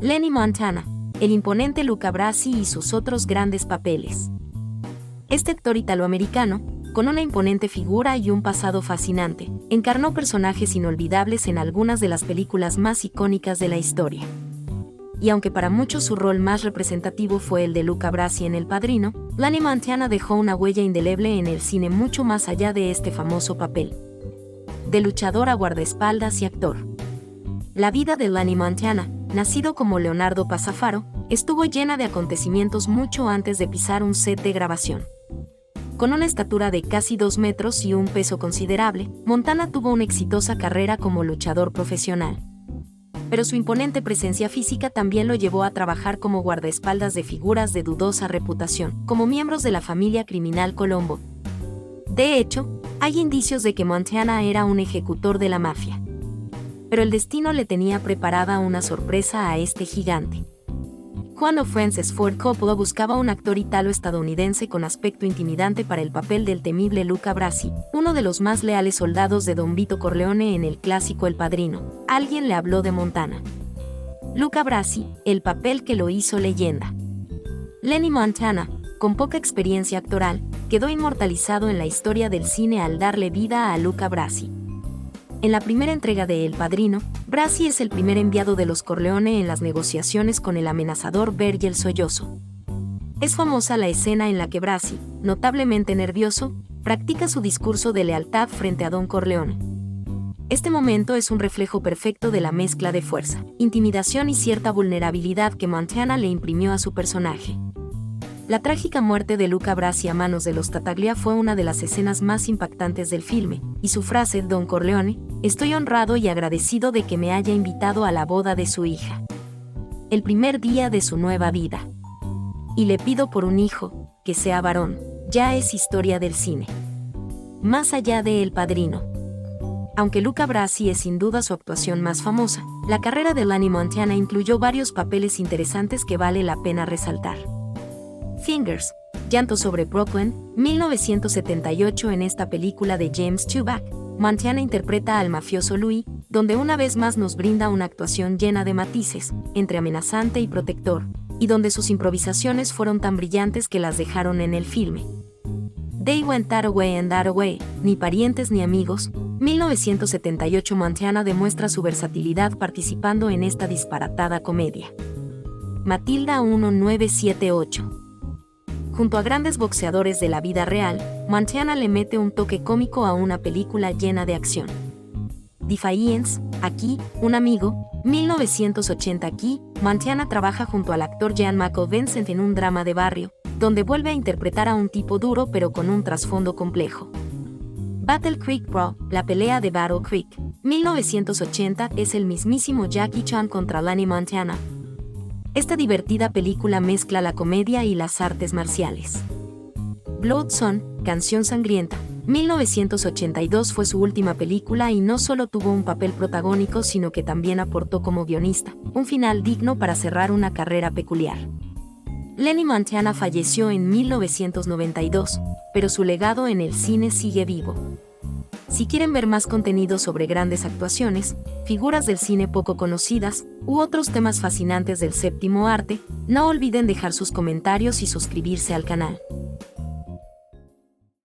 Lenny Montana, el imponente Luca Brasi y sus otros grandes papeles. Este actor italoamericano, con una imponente figura y un pasado fascinante, encarnó personajes inolvidables en algunas de las películas más icónicas de la historia. Y aunque para muchos su rol más representativo fue el de Luca Brasi en El Padrino, Lenny Montana dejó una huella indeleble en el cine mucho más allá de este famoso papel. De luchador a guardaespaldas y actor. La vida de Lenny Montana, nacido como Leonardo Passafaro, estuvo llena de acontecimientos mucho antes de pisar un set de grabación. Con una estatura de casi 2 metros y un peso considerable, Montana tuvo una exitosa carrera como luchador profesional. Pero su imponente presencia física también lo llevó a trabajar como guardaespaldas de figuras de dudosa reputación, como miembros de la familia criminal Colombo. De hecho, hay indicios de que Montana era un ejecutor de la mafia. Pero el destino le tenía preparada una sorpresa a este gigante. Cuando Francis Ford Coppola buscaba un actor italo-estadounidense con aspecto intimidante para el papel del temible Luca Brasi, uno de los más leales soldados de Don Vito Corleone en el clásico El Padrino, alguien le habló de Montana. Luca Brasi, el papel que lo hizo leyenda. Lenny Montana, con poca experiencia actoral, quedó inmortalizado en la historia del cine al darle vida a Luca Brasi. En la primera entrega de El Padrino, Brasi es el primer enviado de los Corleone en las negociaciones con el amenazador Virgil Sollozzo. Es famosa la escena en la que Brasi, notablemente nervioso, practica su discurso de lealtad frente a Don Corleone. Este momento es un reflejo perfecto de la mezcla de fuerza, intimidación y cierta vulnerabilidad que Montana le imprimió a su personaje. La trágica muerte de Luca Brasi a manos de los Tattaglia fue una de las escenas más impactantes del filme, y su frase, Don Corleone, estoy honrado y agradecido de que me haya invitado a la boda de su hija. El primer día de su nueva vida. Y le pido por un hijo, que sea varón, ya es historia del cine. Más allá de El Padrino. Aunque Luca Brasi es sin duda su actuación más famosa, la carrera de Lenny Montana incluyó varios papeles interesantes que vale la pena resaltar. Fingers, Llanto sobre Brooklyn, 1978. En esta película de James Stewart, Montana interpreta al mafioso Louis, donde una vez más nos brinda una actuación llena de matices, entre amenazante y protector, y donde sus improvisaciones fueron tan brillantes que las dejaron en el filme. They Went That Away and That Away, Ni parientes ni amigos, 1978. Montana demuestra su versatilidad participando en esta disparatada comedia. Matilda 1978. Junto a grandes boxeadores de la vida real, Montana le mete un toque cómico a una película llena de acción. Defiance, Aquí, un amigo, 1980. Aquí, Montana trabaja junto al actor Jean-Michel Vincent en un drama de barrio, donde vuelve a interpretar a un tipo duro pero con un trasfondo complejo. Battle Creek Brawl, La pelea de Battle Creek, 1980. Es el mismísimo Jackie Chan contra Lenny Montana. Esta divertida película mezcla la comedia y las artes marciales. Blood Son, Canción sangrienta, 1982. Fue su última película y no solo tuvo un papel protagónico sino que también aportó como guionista, un final digno para cerrar una carrera peculiar. Lenny Montana falleció en 1992, pero su legado en el cine sigue vivo. Si quieren ver más contenido sobre grandes actuaciones, figuras del cine poco conocidas, u otros temas fascinantes del séptimo arte, no olviden dejar sus comentarios y suscribirse al canal.